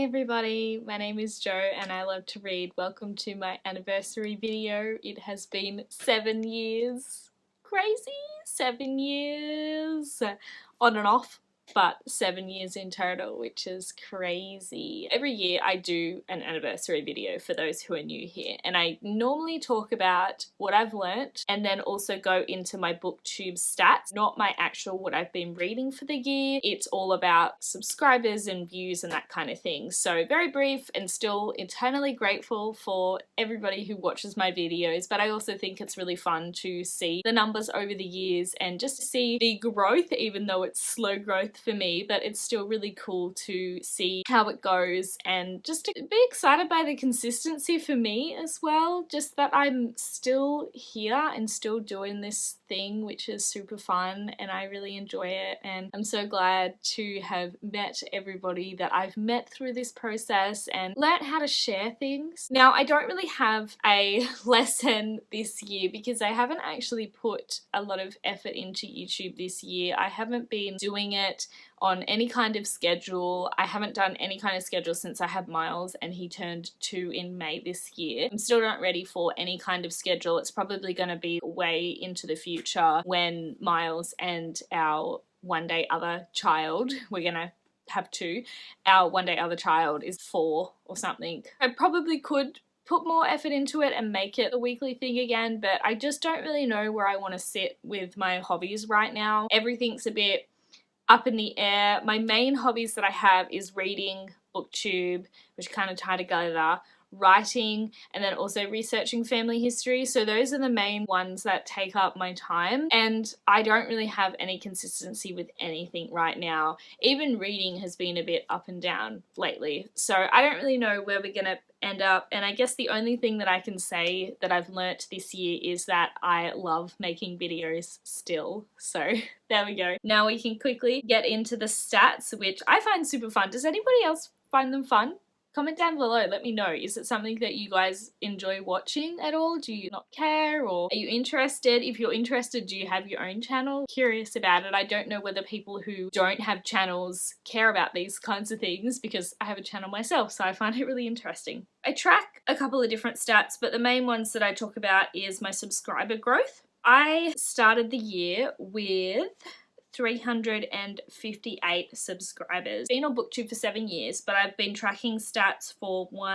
everybody, my name is Jo and I love to read. Welcome to my anniversary video. It has been 7 years. Crazy? 7 years. On and off, but 7 years in total, which is crazy. Every year I do an anniversary video for those who are new here, and I normally talk about what I've learnt and then also go into my booktube stats, not my actual what I've been reading for the year. It's all about subscribers and views and that kind of thing. So very brief, and still eternally grateful for everybody who watches my videos, but I also think it's really fun to see the numbers over the years and just to see the growth, even though it's slow growth for me, but it's still really cool to see how it goes and just to be excited by the consistency for me as well, just that I'm still here and still doing this thing, which is super fun and I really enjoy it, and I'm so glad to have met everybody that I've met through this process and learnt how to share things. Now, I don't really have a lesson this year because I haven't actually put a lot of effort into YouTube this year. I haven't been doing it on any kind of schedule. I haven't done any kind of schedule since I had Miles and he turned 2 in May this year. I'm still not ready for any kind of schedule. It's probably going to be way into the future when Miles and our one day other child, we're going to have 2, our one day other child is 4 or something. I probably could put more effort into it and make it a weekly thing again, but I just don't really know where I want to sit with my hobbies right now. Everything's a bit up in the air. My main hobbies that I have is reading, booktube, which kind of tie together, writing, and then also researching family history. So those are the main ones that take up my time, and I don't really have any consistency with anything right now. Even reading has been a bit up and down lately, so I don't really know where we're gonna end up. And I guess the only thing that I can say that I've learnt this year is that I love making videos still. So there we go. Now we can quickly get into the stats, which I find super fun. Does anybody else find them fun? Comment down below, let me know. Is it something that you guys enjoy watching at all? Do you not care, or are you interested? If you're interested, do you have your own channel? Curious about it. I don't know whether people who don't have channels care about these kinds of things, because I have a channel myself, so I find it really interesting. I track a couple of different stats, but the main ones that I talk about is my subscriber growth. I started the year with 358 subscribers. Been on booktube for 7 years, but I've been tracking stats for 5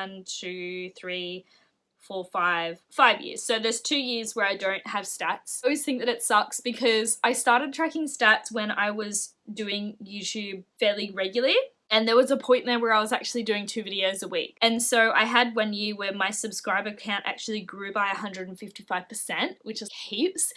years. So there's 2 years where I don't have stats. I always think that it sucks because I started tracking stats when I was doing YouTube fairly regularly. And there was a point there where I was actually doing 2 videos a week. And so I had 1 year where my subscriber count actually grew by 155%, which is heaps.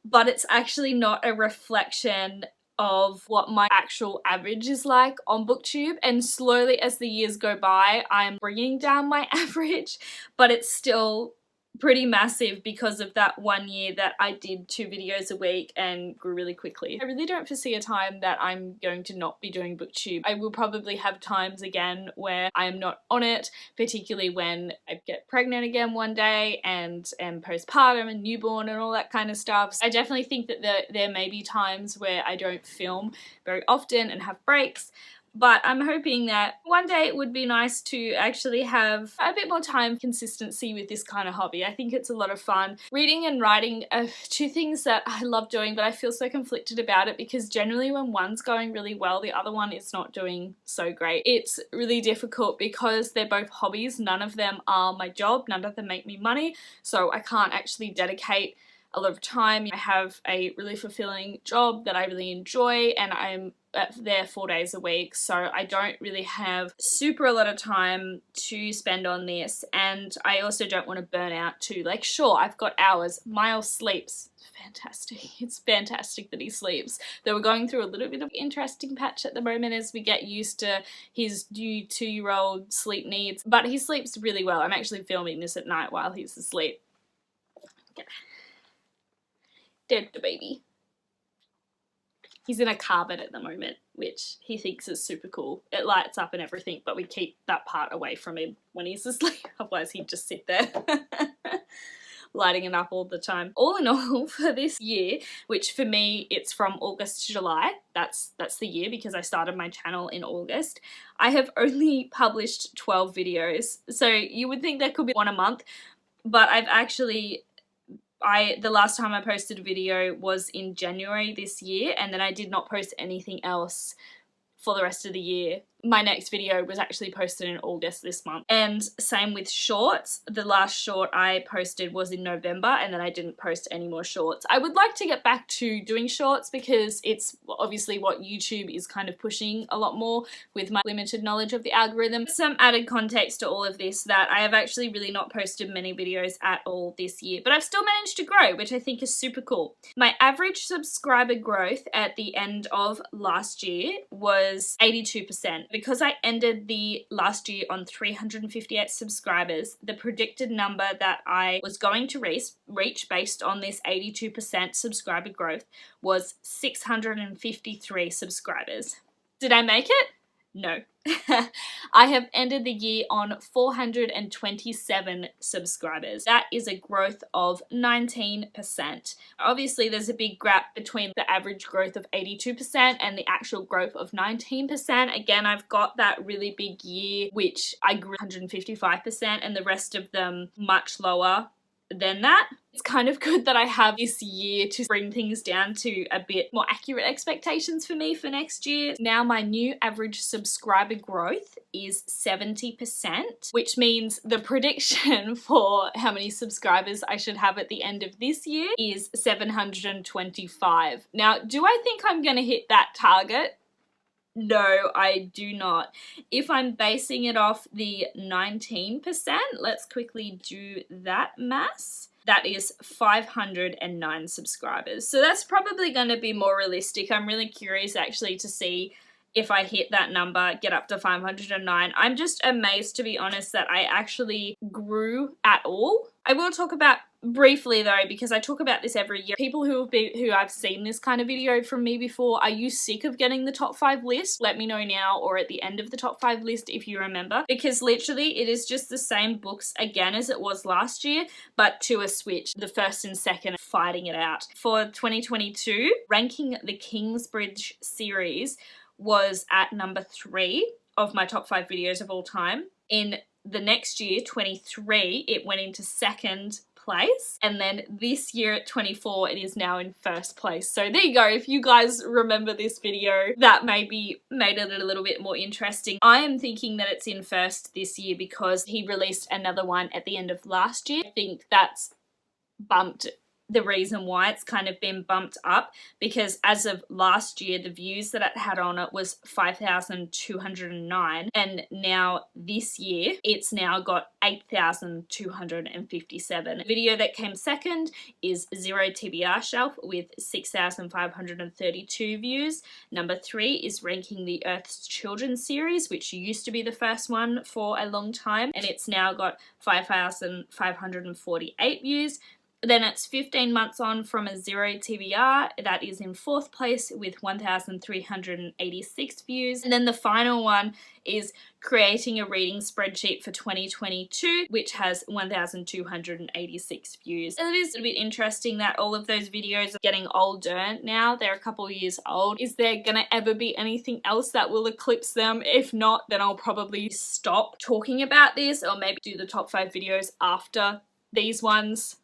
But it's actually not a reflection of what my actual average is like on booktube, and slowly as the years go by I'm bringing down my average, but it's still pretty massive because of that 1 year that I did 2 videos a week and grew really quickly. I really don't foresee a time that I'm going to not be doing booktube. I will probably have times again where I am not on it, particularly when I get pregnant again one day and postpartum and newborn and all that kind of stuff. So I definitely think that there may be times where I don't film very often and have breaks. But I'm hoping that one day it would be nice to actually have a bit more time consistency with this kind of hobby. I think it's a lot of fun. Reading and writing are 2 things that I love doing, but I feel so conflicted about it because generally when one's going really well, the other one is not doing so great. It's really difficult because they're both hobbies. None of them are my job. None of them make me money. So I can't actually dedicate a lot of time. I have a really fulfilling job that I really enjoy, and I'm there 4 days a week, so I don't really have super a lot of time to spend on this, and I also don't want to burn out too. Like, sure, I've got hours. Miles sleeps. Fantastic. It's fantastic that he sleeps. Though we're going through a little bit of an interesting patch at the moment as we get used to his new 2-year-old sleep needs, but he sleeps really well. I'm actually filming this at night while he's asleep. Okay. Dead the baby. He's in a car bed at the moment, which he thinks is super cool. It lights up and everything, but we keep that part away from him when he's asleep, otherwise he'd just sit there. lighting it up all the time. All in all, for this year, which for me it's from August to July, that's the year because I started my channel in August, I have only published 12 videos. So you would think there could be one a month, but I've actually, the last time I posted a video was in January this year, and then I did not post anything else for the rest of the year. My next video was actually posted in August this month. And same with shorts. The last short I posted was in November, and then I didn't post any more shorts. I would like to get back to doing shorts because it's obviously what YouTube is kind of pushing a lot more with my limited knowledge of the algorithm. Some added context to all of this, that I have actually really not posted many videos at all this year, but I've still managed to grow, which I think is super cool. My average subscriber growth at the end of last year was 82%. Because I ended the last year on 358 subscribers, the predicted number that I was going to reach based on this 82% subscriber growth was 653 subscribers. Did I make it? No. I have ended the year on 427 subscribers. That is a growth of 19%. Obviously, there's a big gap between the average growth of 82% and the actual growth of 19%. Again, I've got that really big year, which I grew 155%, and the rest of them much lower than that. It's kind of good that I have this year to bring things down to a bit more accurate expectations for me for next year. Now my new average subscriber growth is 70%, which means the prediction for how many subscribers I should have at the end of this year is 725. Now, do I think I'm gonna hit that target? No, I do not. If I'm basing it off the 19%, let's quickly do that maths. That is 509 subscribers. So that's probably going to be more realistic. I'm really curious actually to see if I hit that number, get up to 509. I'm just amazed, to be honest, that I actually grew at all. I will talk about briefly though, because I talk about this every year. People who I've seen this kind of video from me before, are you sick of getting the top 5 list? Let me know now, or at the end of the top 5 list if you remember, because literally it is just the same books again as it was last year, but to a switch, the first and second fighting it out. For 2022, Ranking the Kingsbridge series was at number 3 of my top 5 videos of all time. In the next year, 23, it went into second place, and then this year at 24 it is now in first place. So there you go. If you guys remember this video, that maybe made it a little bit more interesting. I am thinking that it's in first this year because he released another one at the end of last year. I think that's bumped the reason why it's kind of been bumped up, because as of last year the views that it had on it was 5,209, and now this year it's now got 8,257. The video that came second is Zero TBR Shelf with 6,532 views. Number 3 is Ranking the Earth's Children series, which used to be the first one for a long time, and it's now got 5,548 views. Then it's 15 months on from a Zero TBR, that is in 4th place with 1,386 views. And then the final one is Creating a Reading Spreadsheet for 2022, which has 1,286 views. And it is a bit interesting that all of those videos are getting older now. They're a couple of years old. Is there gonna ever be anything else that will eclipse them? If not, then I'll probably stop talking about this, or maybe do the top 5 videos after these ones.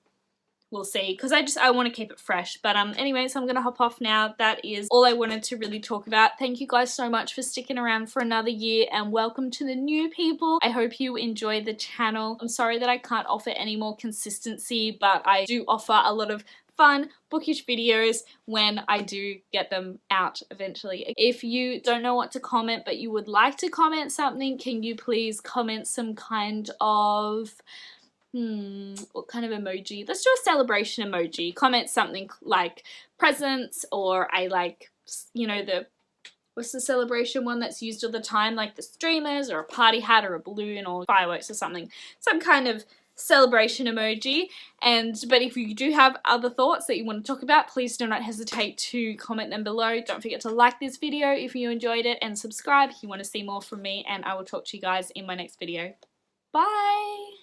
We'll see, because I want to keep it fresh. But anyways, I'm gonna hop off now. That is all I wanted to really talk about. Thank you guys so much for sticking around for another year, and welcome to the new people. I hope you enjoy the channel. I'm sorry that I can't offer any more consistency, but I do offer a lot of fun bookish videos when I do get them out eventually. If you don't know what to comment but you would like to comment something, can you please comment some kind of what kind of emoji? Let's do a celebration emoji. Comment something like presents, or I like, you know, what's the celebration one that's used all the time, like the streamers, or a party hat, or a balloon, or fireworks or something. Some kind of celebration emoji. But if you do have other thoughts that you want to talk about, please do not hesitate to comment them below. Don't forget to like this video if you enjoyed it, and subscribe if you want to see more from me, and I will talk to you guys in my next video. Bye!